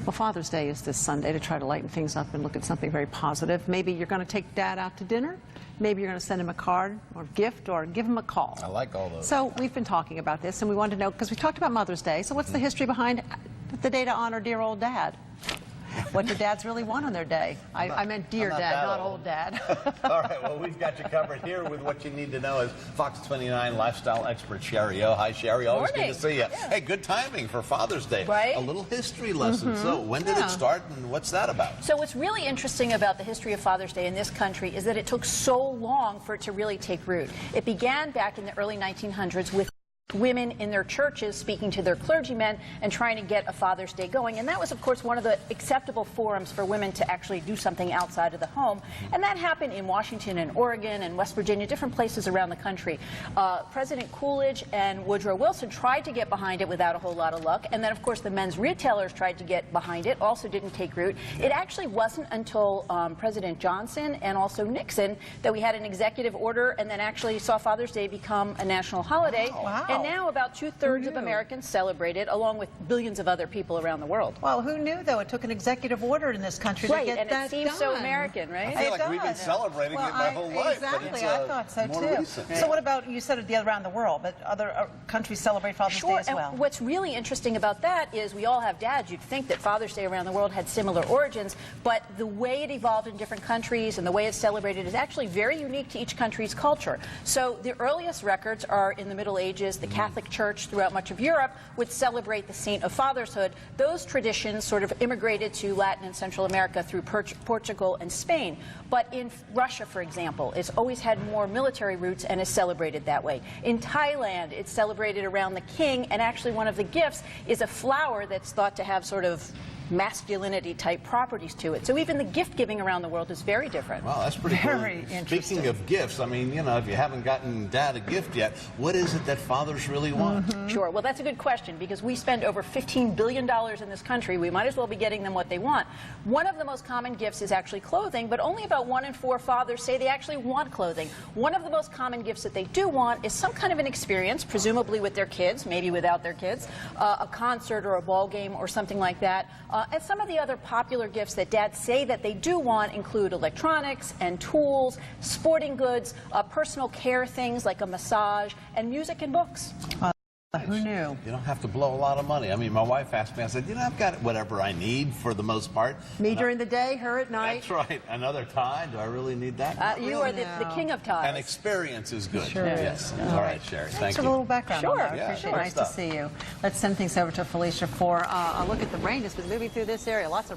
Well, Father's Day is this Sunday to try to lighten things up and look at something very positive. Maybe you're going to take Dad out to dinner. Maybe you're going to send him a card or gift or give him a call. I like all those. So we've been talking about this, and we wanted to know, because we talked about Mother's Day, so what's the history behind the day to honor dear old Dad? What do dads really want on their day? I meant dear Dad, not old Dad. All right, well, we've got you covered here with what you need to know as Fox 29 lifestyle expert Shari. Oh, hi, Shari. Always good to see you. Yeah. Hey, good timing for Father's Day. Right? A little history lesson. So when did it start and what's that about? So what's really interesting about the history of Father's Day in this country is that it took so long for it to really take root. It began back in the early 1900s with women in their churches speaking to their clergymen and trying to get a Father's Day going. And that was, of course, one of the acceptable forums for women to actually do something outside of the home. And that happened in Washington and Oregon and West Virginia, different places around the country. President Coolidge and Woodrow Wilson tried to get behind it without a whole lot of luck. And then, of course, the men's retailers tried to get behind it, also didn't take root. It actually wasn't until President Johnson and also Nixon that we had an executive order and then actually saw Father's Day become a national holiday. Wow. And now about 2/3 of Americans celebrate it, along with billions of other people around the world. Well, who knew, though? It took an executive order in this country to get and that it seems done. so American, right? I feel like we've been celebrating it my whole life. Exactly, but I thought so more too. recent. So what about, you said it around the world, but other countries celebrate Father's Day as well? And what's really interesting about that is we all have dads. You'd think that Father's Day around the world had similar origins, but the way it evolved in different countries and the way it's celebrated is actually very unique to each country's culture. So the earliest records are in the Middle Ages. The Catholic Church throughout much of Europe would celebrate the Saint of Fatherhood. Those traditions sort of immigrated to Latin and Central America through Portugal and Spain. But in Russia, for example, it's always had more military roots and is celebrated that way. In Thailand, it's celebrated around the king, and actually one of the gifts is a flower that's thought to have sort of masculinity type properties to it. So even the gift giving around the world is very different. Wow, that's pretty Very cool. interesting. Speaking of gifts, I mean, you know, if you haven't gotten Dad a gift yet, what is it that fathers really want? Sure. Well, that's a good question, because we spend over $15 billion in this country. We might as well be getting them what they want. One of the most common gifts is actually clothing, but only about 1 in 4 fathers say they actually want clothing. One of the most common gifts that they do want is some kind of an experience, presumably with their kids, maybe without their kids, a concert or a ball game or something like that. And some of the other popular gifts that dads say that they do want include electronics and tools, sporting goods, personal care things like a massage, and music and books. Who knew? You don't have to blow a lot of money. I mean, my wife asked me, I said, you know, I've got whatever I need for the most part. Me during the day, her at night. That's right. Another tie, do I really need that? Not You really. are the king of ties. An experience is good. Sure Yes. is. All right, Shari. Thanks Thank for you. a little background. Sure. on that. Yeah, Appreciate it. great Nice stuff. to see you. Let's send things over to Felicia for a look at the rain that's been moving through this area. Lots of